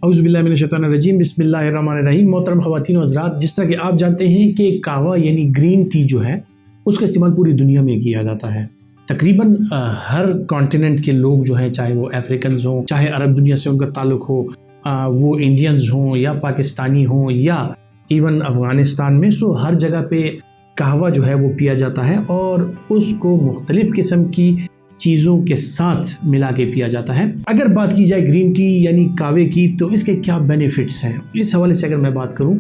औज़ुबिल्लाहिमिनश्शैतानिर्रजीम बिस्मिल्लाहिर्रहमानिर्रहीम। मोहतरम ख़वातीन और हज़रात, जिस तरह कि आप जानते हैं कि कहवा यानी ग्रीन टी जो है उसका इस्तेमाल पूरी दुनिया में किया जाता है। तकरीबन हर कॉन्टिनेंट के लोग जो हैं, चाहे वो अफ्रीकन्स हों, चाहे अरब दुनिया से उनका ताल्लुक़ हो, वो इंडियंस हों या पाकिस्तानी हों या इवन अफ़गानिस्तान में, सो हर जगह पे कहवा जो है वो पिया जाता है और उसको मुख्तलिफ़ किस्म की चीज़ों के साथ मिला के पिया जाता है। अगर बात की जाए ग्रीन टी यानी कहवे की, तो इसके क्या बेनिफिट्स हैं, इस हवाले से अगर मैं बात करूं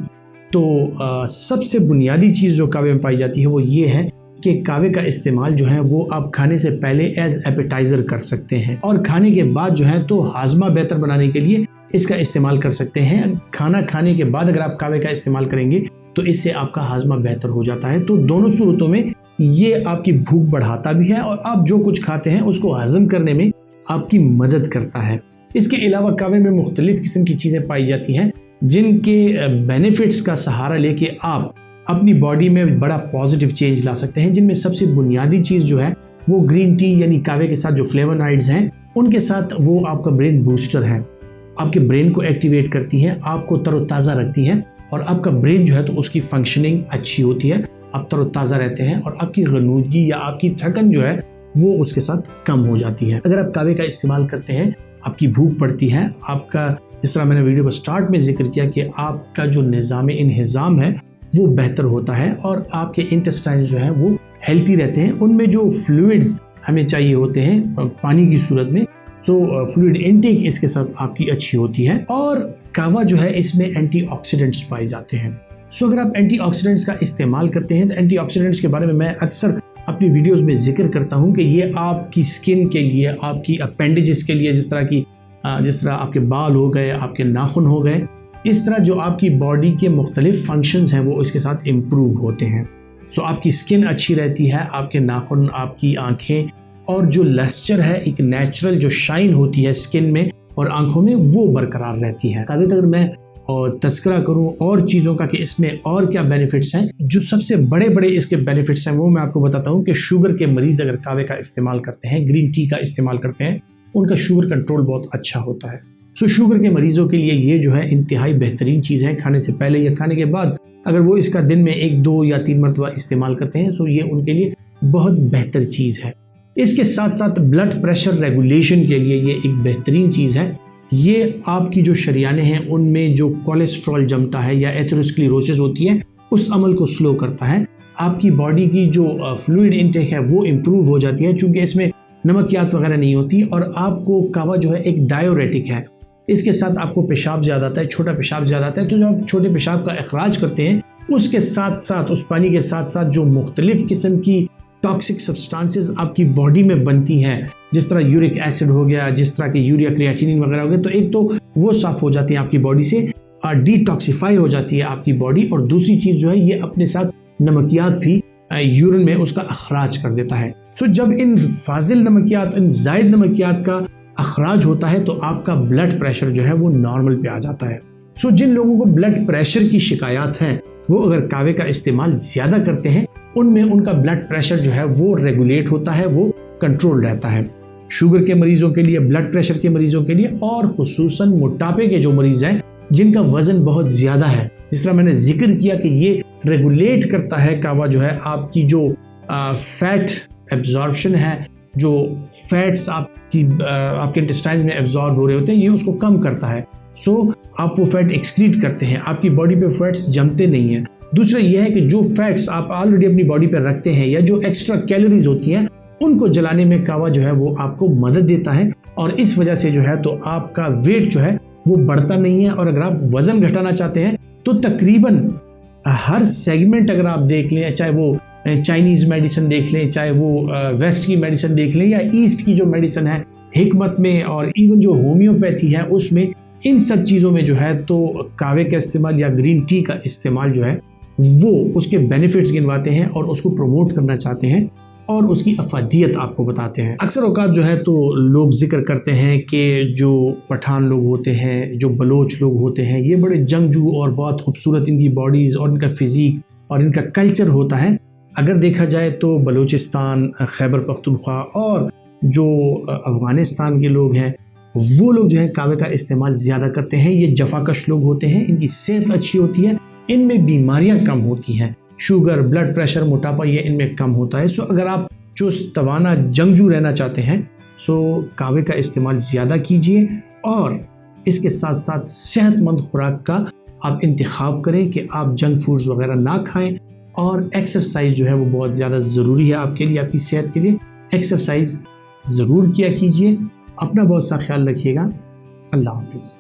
तो सबसे बुनियादी चीज़ जो कहवे में पाई जाती है वो ये है कि कहवे का इस्तेमाल जो है वो आप खाने से पहले एज एपेटाइज़र कर सकते हैं और खाने के बाद जो है तो हाजमा बेहतर बनाने के लिए इसका इस्तेमाल कर सकते हैं। खाना खाने के बाद अगर आप कहवे का इस्तेमाल करेंगे तो इससे आपका हाजमा बेहतर हो जाता है। तो दोनों सूरतों में ये आपकी भूख बढ़ाता भी है और आप जो कुछ खाते हैं उसको हजम करने में आपकी मदद करता है। इसके अलावा कहवे में मुख्तलिफ किस्म की चीज़ें पाई जाती हैं जिनके बेनिफिट्स का सहारा लेके आप अपनी बॉडी में बड़ा पॉजिटिव चेंज ला सकते हैं, जिनमें सबसे बुनियादी चीज़ जो है वो ग्रीन टी यानी कहवे के साथ जो फ्लेवोनॉइड्स हैं उनके साथ वो आपका ब्रेन बूस्टर है, आपके ब्रेन को एक्टिवेट करती हैं, आपको तरोताज़ा रखती हैं और आपका ब्रेन जो है तो उसकी फंक्शनिंग अच्छी होती है, आप तरोताज़ा रहते हैं और आपकी गनूदगी या आपकी थकन जो है वो उसके साथ कम हो जाती है। अगर आप कहवे का इस्तेमाल करते हैं, आपकी भूख बढ़ती है, आपका, जिस तरह मैंने वीडियो को स्टार्ट में जिक्र किया कि आपका जो निज़ाम इंहिज़ाम है वो बेहतर होता है और आपके इंटेस्टाइन जो है वो हेल्थी रहते हैं। उनमें जो फ्लूइड्स हमें चाहिए होते हैं पानी की सूरत में, तो फ्लूइड इनटेक इसके साथ आपकी अच्छी होती है। और कहवा जो है इसमें एंटीऑक्सीडेंट्स पाए जाते हैं। सो अगर आप एंटीऑक्सीडेंट्स का इस्तेमाल करते हैं तो एंटीऑक्सीडेंट्स के बारे में मैं अक्सर अपनी वीडियोस में जिक्र करता हूं कि ये आपकी स्किन के लिए, आपकी अपेंडिजेस के लिए, जिस तरह आपके बाल हो गए, आपके नाखून हो गए, इस तरह जो आपकी बॉडी के मुख्तलिफ फंक्शंस हैं वो इसके साथ इम्प्रूव होते हैं। सो आपकी स्किन अच्छी रहती है, आपके नाखून, आपकी आँखें और जो लस्चर है, एक नेचुरल जो शाइन होती है स्किन में और आँखों में, वो बरकरार रहती है। अगर मैं और तस्करा करूं और चीज़ों का कि इसमें और क्या बेनिफिट्स हैं, जो सबसे बड़े बड़े इसके बेनिफिट्स हैं वो मैं आपको बताता हूं कि शुगर के मरीज़ अगर कहवे का इस्तेमाल करते हैं, ग्रीन टी का इस्तेमाल करते हैं, उनका शुगर कंट्रोल बहुत अच्छा होता है। सो शुगर के मरीज़ों के लिए ये जो है इंतहाई बेहतरीन चीज़ है। खाने से पहले या खाने के बाद अगर वो इसका दिन में 1, 2 या 3 मरतबा इस्तेमाल करते हैं तो ये उनके लिए बहुत बेहतर चीज़ है। इसके साथ साथ ब्लड प्रेशर रेगुलेशन के लिए ये एक बेहतरीन चीज़ है। ये आपकी जो शरियाने हैं उनमें जो कोलेस्ट्रॉल जमता है या एथेरोस्क्लेरोसिस होती है उस अमल को स्लो करता है। आपकी बॉडी की जो फ्लूइड इनटेक है वो इम्प्रूव हो जाती है, चूँकि इसमें नमकियात वगैरह नहीं होती। और आपको कहवा जो है एक डायोरेटिक है, इसके साथ आपको पेशाब ज़्यादा आता है, छोटा पेशाब ज़्यादा आता है। तो जब आप छोटे पेशाब का अखराज करते हैं उसके साथ साथ, उस पानी के साथ साथ जो मुख्तलिफ किस्म की टॉक्सिक सब्सटेंसेस आपकी बॉडी में बनती हैं, जिस तरह यूरिक एसिड हो गया, जिस तरह के यूरिया क्रिएटिनिन वगैरह हो गए, तो एक तो वो साफ़ हो जाती है आपकी बॉडी से, डिटॉक्सिफाई हो जाती है आपकी बॉडी। और दूसरी चीज़ जो है ये अपने साथ नमकियात भी यूरिन में उसका अखराज कर देता है। सो जब इन फाजिल नमकियात, इन जायद नमकियात का अखराज होता है तो आपका ब्लड प्रेशर जो है वो नॉर्मल पे आ जाता है। सो जिन लोगों को ब्लड प्रेशर की शिकायत है वो अगर कहवे का इस्तेमाल ज़्यादा करते हैं, उनमें उनका ब्लड प्रेशर जो है वो रेगुलेट होता है, वो कंट्रोल रहता है। शुगर के मरीजों के लिए, ब्लड प्रेशर के मरीजों के लिए और खुसूसन मोटापे के जो मरीज हैं जिनका वजन बहुत ज़्यादा है, जिस तरह मैंने जिक्र किया कि ये रेगुलेट करता है कहवा जो है आपकी जो फैट एब्जॉर्प्शन है, जो फैट्स आपके इंटेस्टाइन में एब्जॉर्ब हो रहे होते हैं, ये उसको कम करता है। सो आप वो फैट एक्सक्रीट करते हैं, आपकी बॉडी पे फैट्स जमते नहीं हैं। दूसरा यह है कि जो फैट्स आप ऑलरेडी अपनी बॉडी पर रखते हैं या जो एक्स्ट्रा कैलोरीज होती हैं उनको जलाने में कहवा जो है वो आपको मदद देता है और इस वजह से जो है तो आपका वेट जो है वो बढ़ता नहीं है। और अगर आप वज़न घटाना चाहते हैं तो तकरीबन हर सेगमेंट अगर आप देख लें, चाहे वो चाइनीज़ मेडिसिन देख लें, चाहे वो वेस्ट की मेडिसिन देख लें या ईस्ट की जो मेडिसिन है हिकमत में, और इवन जो होम्योपैथी है उसमें, इन सब चीज़ों में जो है तो कहवे का इस्तेमाल या ग्रीन टी का इस्तेमाल जो है वो उसके बेनिफिट्स गिनवाते हैं और उसको प्रमोट करना चाहते हैं और उसकी अफादियत आपको बताते हैं। अक्सर औकात जो है तो लोग जिक्र करते हैं कि जो पठान लोग होते हैं, जो बलोच लोग होते हैं, ये बड़े जंगजू और बहुत खूबसूरत इनकी बॉडीज़ और इनका फिज़ीक और इनका कल्चर होता है। अगर देखा जाए तो बलूचिस्तान, खैबर पख्तूनख्वा और जो अफ़गानिस्तान के लोग हैं वो लोग जो है कावे का इस्तेमाल ज़्यादा करते हैं। ये जफाकश लोग होते हैं, इनकी सेहत अच्छी होती है, इनमें बीमारियां कम होती हैं, शुगर, ब्लड प्रेशर, मोटापा ये इनमें कम होता है। सो अगर आप चुस्त तवाना जंगजू रहना चाहते हैं सो कावे का इस्तेमाल ज़्यादा कीजिए और इसके साथ साथ सेहतमंद खुराक का आप इंतखाब करें कि आप जंक फूड्स वगैरह ना खाएं। और एक्सरसाइज जो है वो बहुत ज़्यादा ज़रूरी है आपके लिए, आपकी सेहत के लिए। एक्सरसाइज ज़रूर किया कीजिए। अपना बहुत सा ख्याल रखिएगा। अल्लाह हाफिज़।